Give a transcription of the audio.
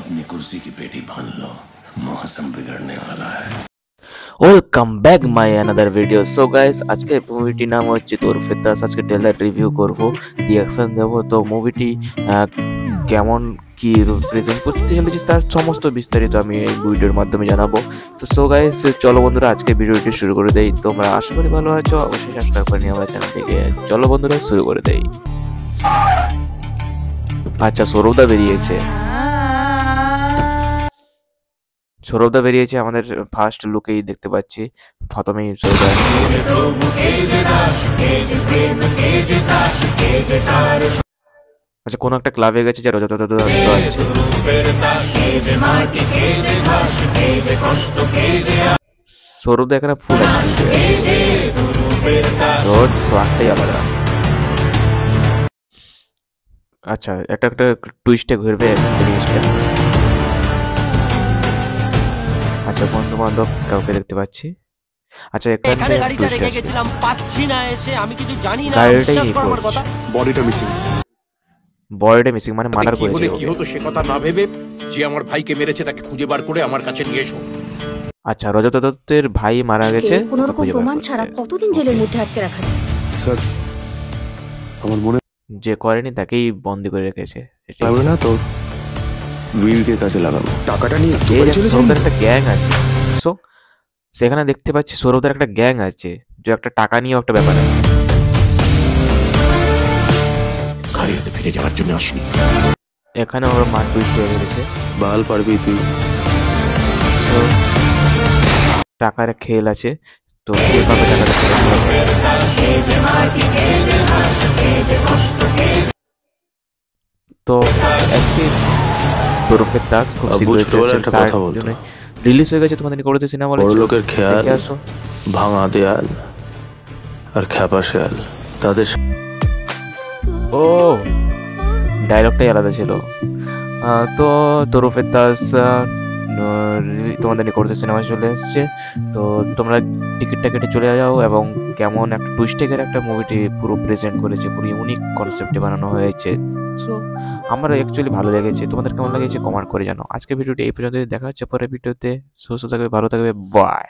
अपनी कुर्सी की पेटी बांध लो, मौसम बिगड़ने वाला है। Welcome back my another video. So guys, আজকে মুভিটির নাম হচ্ছে তোর ফেরদাস। আজকে ট্রেলার রিভিউ করব, রিয়াকশন দেব। তো মুভিটি কেমন কি প্রেজেন্ট করতে চলেছে তার সমস্ত বিস্তারিত আমি এই ভিডিওর মাধ্যমে জানাবো। তো সো গাইস, চলো বন্ধুরা আজকে ভিডিওটি শুরু করে দেই। তোমরা আশা করি ভালো আছো, অবশ্যই সাবস্ক্রাইব করে নিও আমার চ্যানেলটিকে। চলো বন্ধুরা শুরু করে দেই। আচ্ছা, সৌরভদা বেরিয়েছে। সৌরভদা বেরিয়েছে আমাদের ফার্স্ট লুকেই দেখতে পাচ্ছি। প্রথমেই সৌরভদা আচ্ছা কোনো একটা ক্লাবে গেছে যারা যত আছে। সৌরভদা এখানে ফুল সোয়াদটাই আলাদা। আচ্ছা একটা একটা টুইস্টে ঘুরবে জিনিসটা। আচ্ছা বন্ধু বান্ধব কাউকে দেখতে পাচ্ছি। আচ্ছা এখানে গাড়িটা রেখে গেছিলাম, পাচ্ছি না এসে, আমি কিছু জানি না। বিশ্বাস করো আমার কথা। বডিটা মিসিং মানে মার্ডার করেছে। কি হতো সে কথা না ভেবে যে আমার ভাইকে মেরেছে তাকে খুঁজে বার করে আমার কাছে নিয়ে এসো। আচ্ছা রজত দত্তের ভাই মারা গেছে, কোনো রকম প্রমাণ ছাড়া কতদিন জেলের মধ্যে আটকে রাখা যায়? স্যার আমার মনে যে করেনি তাকেই বন্দি করে রেখেছে। লাগবে না তো উইলকে কাজে লাগাবো, টাকাটা নিয়ে সৌরভদার একটা গ্যাং আছে। সো সেখানে দেখতে পাচ্ছি সৌরভদার একটা গ্যাং আছে, যে একটা টাকা নিয়েও একটা ব্যাপার আছে। খালি হাতে ফিরে যাওয়ার জন্য আসিনি। এখানে ওর মার টুইস্ট হয়ে গেছে। বাল পারবি তুই। তো টাকার খেল আছে, তো এইভাবে টাকাটা তো একটি বরফের দাস খুব রিলিজ হয়ে গেছে তোমাদের করতে সিনেমা। বড় লোকের খেয়াল, ভাঙা দেয়াল আর খ্যাপা শেয়াল, তাদের ও ডায়লগটাই আলাদা ছিল। তো তরফের দাস তোমাদের নিকটে সিনেমা চলে এসছে। তো তোমরা টিকিটটা কেটে চলে যাও, এবং কেমন একটা টুইস্টের একটা মুভিটি পুরো প্রেজেন্ট করেছে, পুরো ইউনিক কনসেপ্টে বানানো হয়েছে। সো আমার অ্যাকচুয়ালি ভালো লেগেছে। তোমাদের কেমন লেগেছে কমেন্ট করে জানো। আজকে ভিডিওটি এই পর্যন্ত, দেখা হচ্ছে পরের ভিডিওতে। সুস্থ থাকবে, ভালো থাকবে, বাই।